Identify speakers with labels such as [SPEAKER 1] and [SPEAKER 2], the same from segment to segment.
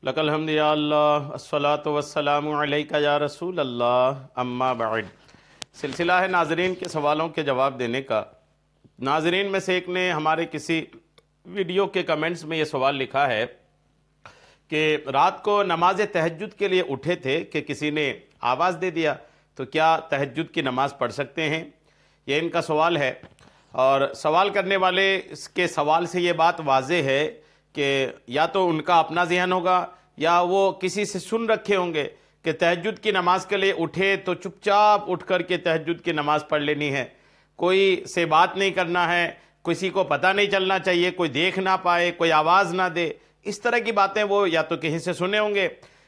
[SPEAKER 1] لک الحمد یا اللہ الصلاۃ والسلام علیکہ یا رسول اللہ اما بعد۔ سلسلہ ہے ناظرین کے سوالوں کے جواب دینے کا۔ ناظرین میں سے ایک نے ہمارے کسی ویڈیو کے کمنٹس میں یہ سوال لکھا ہے کہ رات کو نماز تہجد کے لیے اٹھے تھے کہ کسی نے آواز دے دیا، تو کیا تہجد کی نماز پڑھ سکتے ہیں؟ یہ ان کا سوال ہے، اور سوال کرنے والے اس کے سوال سے یہ بات واضح ہے کہ یا تو ان کا اپنا ذہن ہوگا یا وہ کسی سے سن رکھے ہوں گے کہ تہجد کی نماز کے لیے اٹھے تو چپ چاپ اٹھ کر کے تہجد کی نماز پڑھ لینی ہے، کوئی سے بات نہیں کرنا ہے، کسی کو پتہ نہیں چلنا چاہیے، کوئی دیکھ نہ پائے، کوئی آواز نہ دے۔ اس طرح کی باتیں وہ یا تو کہیں سے سنے ہوں گے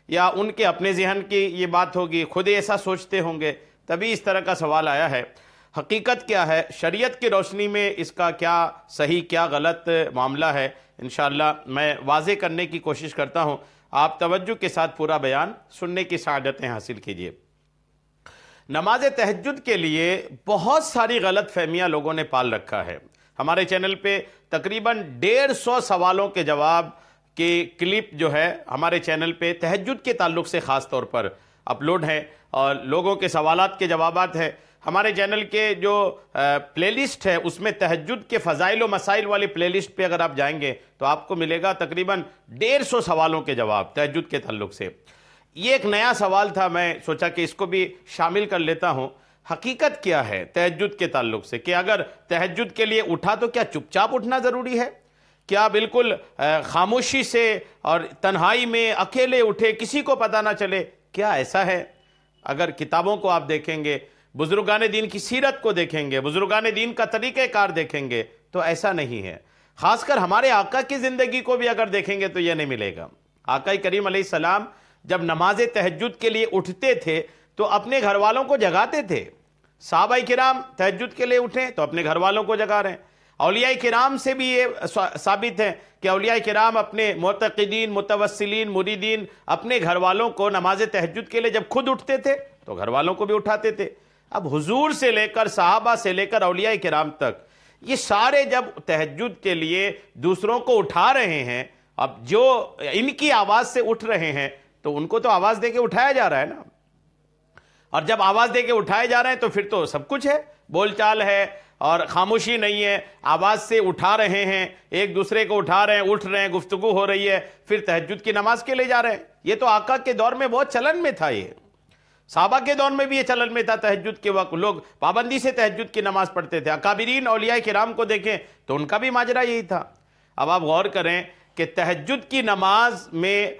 [SPEAKER 1] یا ان کے اپنے ذہن کی یہ بات ہوگی، خود ایسا سوچتے ہوں گے، تبھی اس طرح کا سوال آیا ہے۔ حقیقت کیا ہے، شریعت کی روشنی میں اس کا کیا صحیح کیا غلط معاملہ ہے، انشاءاللہ میں واضح کرنے کی کوشش کرتا ہوں۔ آپ توجہ کے ساتھ پورا بیان سننے کی سعادتیں حاصل کیجئے۔ نماز تہجد کے لیے بہت ساری غلط فہمیاں لوگوں نے پال رکھا ہے۔ ہمارے چینل پہ تقریباً 150 سوالوں کے جواب کی کلپ جو ہے ہمارے چینل پہ تہجد کے تعلق سے خاص طور پر اپلوڈ ہے، اور لوگوں کے سوالات کے جوابات ہیں۔ ہمارے چینل کے جو پلے لسٹ ہے اس میں تہجد کے فضائل و مسائل والی پلے لسٹ پہ اگر آپ جائیں گے تو آپ کو ملے گا تقریباً 150 سوالوں کے جواب تہجد کے تعلق سے۔ یہ ایک نیا سوال تھا، میں سوچا کہ اس کو بھی شامل کر لیتا ہوں۔ حقیقت کیا ہے تہجد کے تعلق سے کہ اگر تہجد کے لیے اٹھا تو کیا چپ چاپ اٹھنا ضروری ہے؟ کیا بالکل خاموشی سے اور تنہائی میں اکیلے اٹھے، کسی کو پتہ نہ چلے؟ کیا ایسا ہے؟ اگر کتابوں کو آپ دیکھیں گے، بزرگان دین کی سیرت کو دیکھیں گے، بزرگان دین کا طریقہ کار دیکھیں گے تو ایسا نہیں ہے۔ خاص کر ہمارے آقا کی زندگی کو بھی اگر دیکھیں گے تو یہ نہیں ملے گا۔ آقا کریم علیہ السلام جب نماز تہجد کے لیے اٹھتے تھے تو اپنے گھر والوں کو جگاتے تھے۔ صحابہ کرام تہجد کے لیے اٹھیں تو اپنے گھر والوں کو جگا رہے ہیں۔ اولیاء کرام سے بھی یہ ثابت ہے کہ اولیاء کرام اپنے معتقدین، متوسلین، مریدین، اپنے گھر والوں کو نماز تہجد کے لیے جب خود اٹھتے تھے تو گھر والوں کو بھی اٹھاتے تھے۔ اب حضور سے لے کر صحابہ سے لے کر اولیاء کرام تک یہ سارے جب تہجد کے لیے دوسروں کو اٹھا رہے ہیں، اب جو ان کی آواز سے اٹھ رہے ہیں تو ان کو تو آواز دے کے اٹھایا جا رہا ہے نا، اور جب آواز دے کے اٹھائے جا رہے ہیں تو پھر تو سب کچھ ہے، بول چال ہے اور خاموشی نہیں ہے، آواز سے اٹھا رہے ہیں، ایک دوسرے کو اٹھا رہے ہیں، اٹھ رہے ہیں، گفتگو ہو رہی ہے، پھر تہجد کی نماز کے لے جا رہے ہیں۔ یہ تو آقا کے دور میں بہت چلن میں تھا، یہ صحابہ کے دور میں بھی یہ چلن میں تھا۔ تہجد کے وقت لوگ پابندی سے تہجد کی نماز پڑھتے تھے۔ اکابرین اولیاء کرام کو دیکھیں تو ان کا بھی ماجرا یہی تھا۔ اب آپ غور کریں کہ تہجد کی نماز میں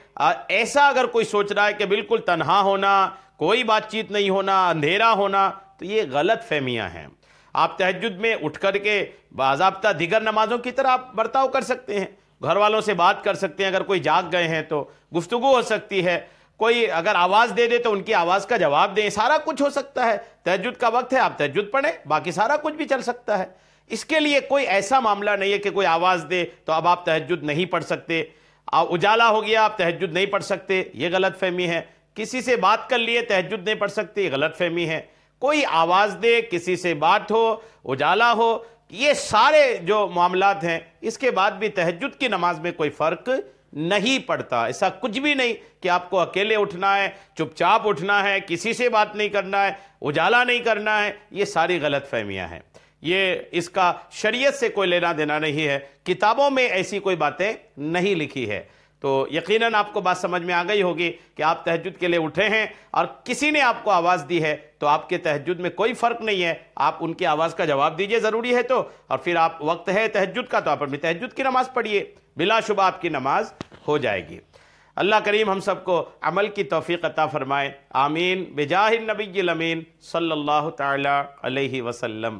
[SPEAKER 1] ایسا اگر کوئی سوچ رہا ہے کہ بالکل تنہا ہونا، کوئی بات چیت نہیں ہونا، اندھیرا ہونا، تو یہ غلط فہمیاں ہیں۔ آپ تہجد میں اٹھ کر کے باضابطہ دیگر نمازوں کی طرح آپ برتاؤ کر سکتے ہیں، گھر والوں سے بات کر سکتے ہیں، اگر کوئی جاگ گئے ہیں تو گفتگو ہو سکتی ہے، کوئی اگر آواز دے دے تو ان کی آواز کا جواب دیں، سارا کچھ ہو سکتا ہے۔ تہجد کا وقت ہے، آپ تہجد پڑھیں، باقی سارا کچھ بھی چل سکتا ہے۔ اس کے لیے کوئی ایسا معاملہ نہیں ہے کہ کوئی آواز دے تو اب آپ تہجد نہیں پڑھ سکتے، اجالا ہو گیا آپ تہجد نہیں پڑھ سکتے، یہ غلط فہمی ہے۔ کسی سے بات کر لیے تہجد نہیں پڑھ سکتے، یہ غلط فہمی ہے۔ کوئی آواز دے، کسی سے بات ہو، اجالا ہو، یہ سارے جو معاملات ہیں، اس کے بعد بھی تہجد کی نماز میں کوئی فرق نہیں پڑتا۔ ایسا کچھ بھی نہیں کہ آپ کو اکیلے اٹھنا ہے، چپ چاپ اٹھنا ہے، کسی سے بات نہیں کرنا ہے، اجالا نہیں کرنا ہے، یہ ساری غلط فہمیاں ہیں۔ یہ اس کا شریعت سے کوئی لینا دینا نہیں ہے، کتابوں میں ایسی کوئی باتیں نہیں لکھی ہے۔ تو یقیناً آپ کو بات سمجھ میں آ گئی ہوگی کہ آپ تہجد کے لیے اٹھے ہیں اور کسی نے آپ کو آواز دی ہے تو آپ کے تہجد میں کوئی فرق نہیں ہے، آپ ان کی آواز کا جواب دیجئے ضروری ہے تو، اور پھر آپ وقت ہے تہجد کا تو آپ اپنی تہجد کی نماز پڑھیے، بلا شبہ آپ کی نماز ہو جائے گی۔ اللہ کریم ہم سب کو عمل کی توفیق عطا فرمائے، آمین بجاہ النبی الامین صلی اللہ تعالی علیہ وسلم۔